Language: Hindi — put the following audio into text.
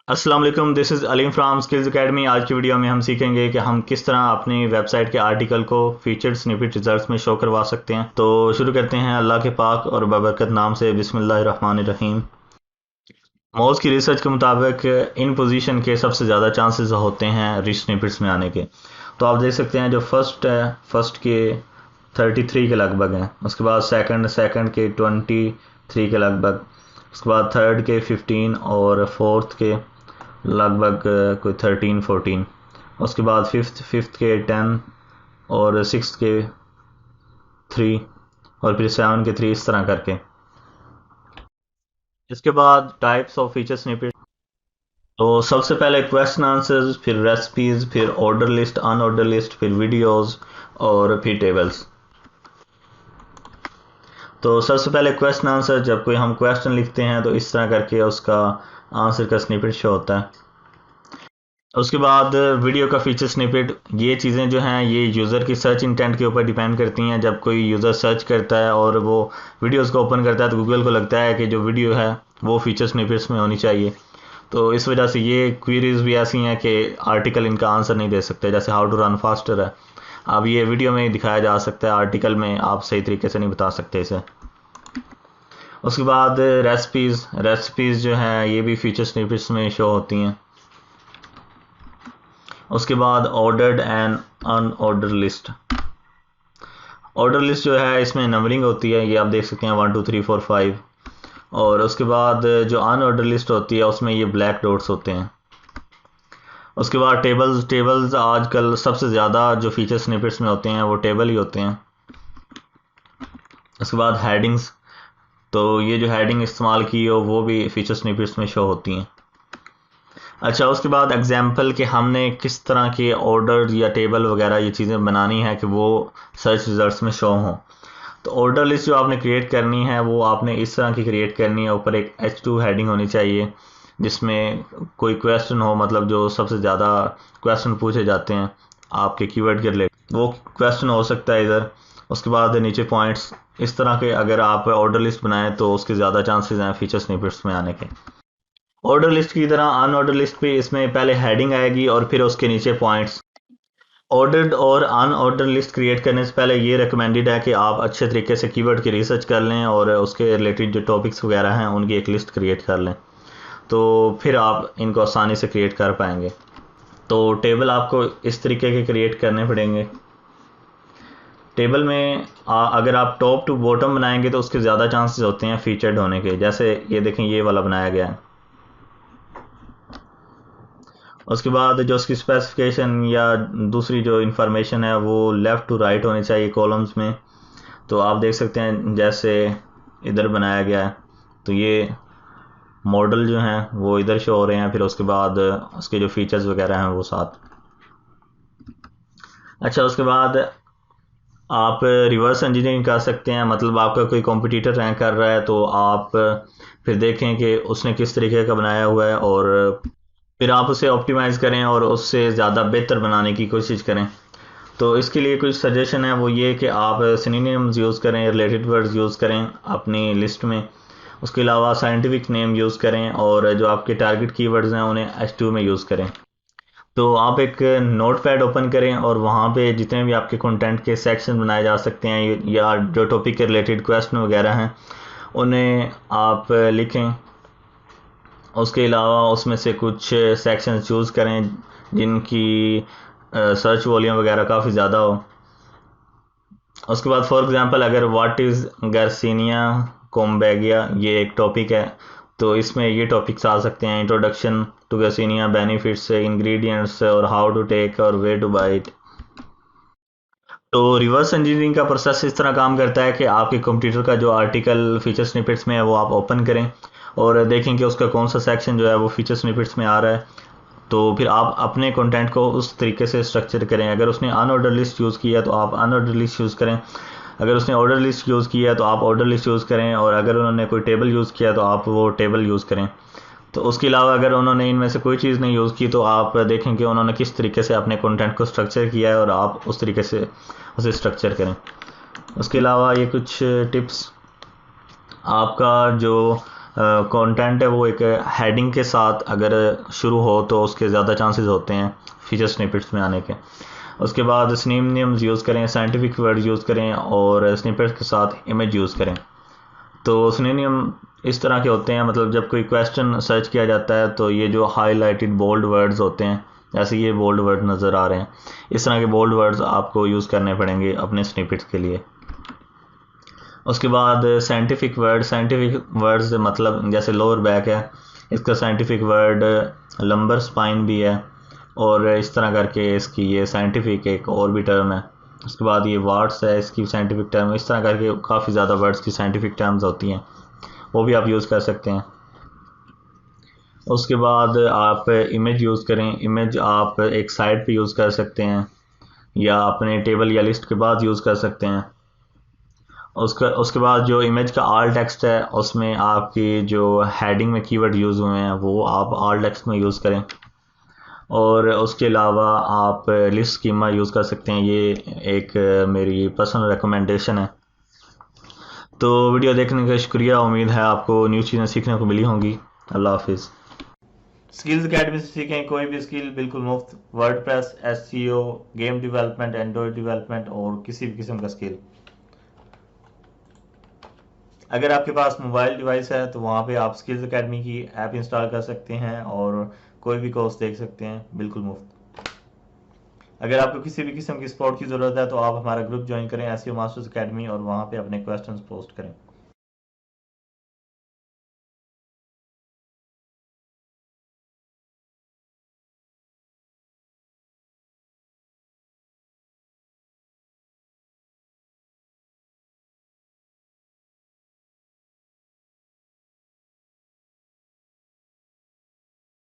अस्सलाम वालेकुम, this is Aleem from skills academy. आज की वीडियो में हम सीखेंगे कि हम किस तरह अपनी वेबसाइट के आर्टिकल को फीचर्ड स्निपेट रिजल्ट्स में शो करवा सकते हैं। तो शुरू करते हैं अल्लाह के पाक और बबरकत नाम से। बिस्मिल्लाहिर्रहमानिर्रहीम। मौज की रिसर्च के मुताबिक इन पोजीशन के सबसे ज़्यादा चांसेस होते हैं रिच स्निपेट्स में आने के। तो आप देख सकते हैं जो फर्स्ट है, फर्स्ट के 33 के लगभग हैं। उसके बाद सेकंड के 23 के लगभग। उसके बाद थर्ड के 15 और फोर्थ के लगभग कोई 13-14। उसके बाद फिफ्थ के 10 और सिक्स के 3 और फिर 7 के 3, इस तरह करके। इसके बाद टाइप्स ऑफ फीचर स्निपेट। तो सबसे पहले क्वेश्चन आंसर्स, फिर रेसिपीज, फिर ऑर्डर लिस्ट, अनऑर्डर लिस्ट, फिर वीडियोस और फिर टेबल्स। तो सबसे पहले क्वेश्चन आंसर, जब कोई हम क्वेश्चन लिखते हैं तो इस तरह करके उसका आंसर का स्निपेट शो होता है। उसके बाद वीडियो का फीचर स्निपेट। ये चीज़ें जो हैं ये यूज़र की सर्च इंटेंट के ऊपर डिपेंड करती हैं। जब कोई यूज़र सर्च करता है और वो वीडियोस को ओपन करता है तो गूगल को लगता है कि जो वीडियो है वो फीचर स्निपेट्स में होनी चाहिए। तो इस वजह से ये क्वेरीज भी ऐसी हैं कि आर्टिकल इनका आंसर नहीं दे सकते। जैसे हाउ टू रन फास्टर है, अब ये वीडियो में दिखाया जा सकता है, आर्टिकल में आप सही तरीके से नहीं बता सकते इसे। उसके बाद रेसिपीज़ जो हैं ये भी फीचर स्निपेट्स में शो होती हैं। उसके बाद ordered and unordered list. Order list जो है इसमें नंबरिंग होती है, ये आप देख सकते हैं 1 2 3 4 5। और उसके बाद जो अनऑर्डर लिस्ट होती है उसमें ये ब्लैक डॉट्स होते हैं। उसके बाद टेबल्स आजकल सबसे ज़्यादा जो फीचर स्निपेट्स में होते हैं वो टेबल ही होते हैं। उसके बाद हेडिंग्स, तो ये जो हेडिंग इस्तेमाल की हो वो भी फीचर स्निपेट्स में शो होती हैं। अच्छा, उसके बाद एग्जाम्पल कि हमने किस तरह के ऑर्डर या टेबल वगैरह ये चीज़ें बनानी है कि वो सर्च रिजल्ट्स में शो हों। तो ऑर्डर लिस्ट जो आपने क्रिएट करनी है वो आपने इस तरह की क्रिएट करनी है। ऊपर एक H2 हेडिंग होनी चाहिए जिसमें कोई क्वेश्चन हो, मतलब जो सबसे ज़्यादा क्वेश्चन पूछे जाते हैं आपके कीवर्ड के रिलेटेड, वो क्वेश्चन हो सकता है इधर। उसके बाद नीचे पॉइंट्स, इस तरह के अगर आप ऑर्डर लिस्ट बनाएं तो उसके ज़्यादा चांसेस हैं फीचर स्निपेट्स में आने के। ऑर्डर लिस्ट की तरह अनऑर्डर लिस्ट भी, इसमें पहले हेडिंग आएगी और फिर उसके नीचे पॉइंट्स। ऑर्डर्ड और अनऑर्डर लिस्ट क्रिएट करने से पहले ये रिकमेंडेड है कि आप अच्छे तरीके से कीवर्ड की रिसर्च कर लें और उसके रिलेटेड जो टॉपिक्स वगैरह हैं उनकी एक लिस्ट क्रिएट कर लें, तो फिर आप इनको आसानी से क्रिएट कर पाएंगे। तो टेबल आपको इस तरीके के क्रिएट करने पड़ेंगे। टेबल में अगर आप टॉप टू बॉटम बनाएंगे तो उसके ज़्यादा चांसेस होते हैं फीचर्ड होने के। जैसे ये देखें, ये वाला बनाया गया है। उसके बाद जो उसकी स्पेसिफिकेशन या दूसरी जो इंफॉर्मेशन है वो लेफ़्ट टू राइट होनी चाहिए कॉलम्स में। तो आप देख सकते हैं जैसे इधर बनाया गया है, तो ये मॉडल जो हैं वो इधर शो हो रहे हैं, फिर उसके बाद उसके जो फीचर्स वगैरह हैं वो साथ। अच्छा, उसके बाद आप रिवर्स इंजीनियरिंग कर सकते हैं। मतलब आपका कोई कॉम्पिटिटर रैंक कर रहा है तो आप फिर देखें कि उसने किस तरीके का बनाया हुआ है और फिर आप उसे ऑप्टिमाइज़ करें और उससे ज़्यादा बेहतर बनाने की कोशिश करें। तो इसके लिए कुछ सजेशन है, वो ये कि आप सिनोनिम्स यूज़ करें, रिलेटेड वर्ड्स यूज़ करें अपनी लिस्ट में। उसके अलावा साइंटिफिक नेम यूज़ करें और जो आपके टारगेट कीवर्ड्स हैं उन्हें H2 में यूज़ करें। तो आप एक नोट पैड ओपन करें और वहाँ पे जितने भी आपके कंटेंट के सेक्शन बनाए जा सकते हैं या जो टॉपिक के रिलेटेड क्वेश्चन वगैरह हैं उन्हें आप लिखें। उसके अलावा उसमें से कुछ सेक्शन चूज़ करें जिनकी सर्च वॉल्यूम वगैरह काफ़ी ज़्यादा हो। उसके बाद फॉर एग्जांपल अगर व्हाट इज़ गार्सिनिया कोम्बेगिया ये एक टॉपिक है तो इसमें ये टॉपिक्स आ सकते हैं: introduction to garcinia, benefits, ingredients और हाउ टू टेक और वे टू बाई इट। तो रिवर्स इंजीनियरिंग का प्रोसेस इस तरह काम करता है कि आपके कंप्यूटर का जो आर्टिकल फीचर स्निपेट्स में है वो आप ओपन करें और देखें कि उसका कौन सा सेक्शन जो है वो फीचर स्निपेट्स में आ रहा है। तो फिर आप अपने कंटेंट को उस तरीके से स्ट्रक्चर करें। अगर उसने अनऑर्डर लिस्ट यूज़ किया तो आप अनऑर्डर लिस्ट यूज़ करें, अगर उसने ऑर्डर लिस्ट यूज़ किया तो आप ऑर्डर लिस्ट यूज़ करें, और अगर उन्होंने कोई टेबल यूज़ किया तो आप वो टेबल यूज़ करें। तो उसके अलावा अगर उन्होंने इनमें से कोई चीज़ नहीं यूज़ की तो आप देखें कि उन्होंने किस तरीके से अपने कंटेंट को स्ट्रक्चर किया है और आप उस तरीके से उसे स्ट्रक्चर करें। उसके अलावा ये कुछ टिप्स, आपका जो कंटेंट है वो एक हेडिंग के साथ अगर शुरू हो तो उसके ज़्यादा चांसेस होते हैं फीचर स्निपेट्स में आने के। उसके बाद सिनोनिम्स यूज़ करें, साइंटिफिक वर्ड यूज़ करें और स्निपेट्स के साथ इमेज यूज़ करें। तो सिनोनिम इस तरह के होते हैं, मतलब जब कोई क्वेश्चन सर्च किया जाता है तो ये जो हाईलाइटेड बोल्ड वर्ड्स होते हैं, जैसे ये बोल्ड वर्ड नज़र आ रहे हैं, इस तरह के बोल्ड वर्ड्स आपको यूज़ करने पड़ेंगे अपने स्निपेट्स के लिए। उसके बाद साइंटिफिक वर्ड्स मतलब जैसे लोअर बैक है, इसका साइंटिफिक वर्ड लंबर स्पाइन भी है, और इस तरह करके इसकी ये साइंटिफिक एक और भी टर्म है। उसके बाद ये वार्ड्स है, इसकी साइंटिफिक टर्म, इस तरह करके काफ़ी ज़्यादा वर्ड्स की साइंटिफिक टर्म्स होती हैं, वो भी आप यूज़ कर सकते हैं। उसके बाद आप इमेज यूज़ करें। इमेज आप एक साइट पे यूज़ कर सकते हैं या अपने टेबल या लिस्ट के बाद यूज़ कर सकते हैं। उसके बाद जो इमेज का आल टेक्स्ट है उसमें आपकी जो हेडिंग में कीवर्ड यूज़ हुए हैं वो आप आल टेक्स्ट में यूज़ करें। और उसके अलावा आप लिस्ट स्कीमा यूज़ कर सकते हैं, ये एक मेरी पर्सनल रिकमेंडेशन है। तो वीडियो देखने का शुक्रिया, उम्मीद है आपको न्यू चीज़ें सीखने को मिली होंगी। अल्लाह हाफिज़। स्किल्स अकेडमी से सीखें कोई भी स्किल बिल्कुल मुफ्त, WordPress, SEO, game development, Android development और किसी भी किस्म का स्किल। अगर आपके पास मोबाइल डिवाइस है तो वहाँ पे आप स्किल्स अकेडमी की ऐप इंस्टॉल कर सकते हैं और कोई भी कोर्स देख सकते हैं बिल्कुल मुफ्त। अगर आपको किसी भी किस्म की सपोर्ट की ज़रूरत है तो आप हमारा ग्रुप ज्वाइन करें एसईओ मास्टर्स अकेडमी, और वहाँ पे अपने क्वेश्चंस पोस्ट करें।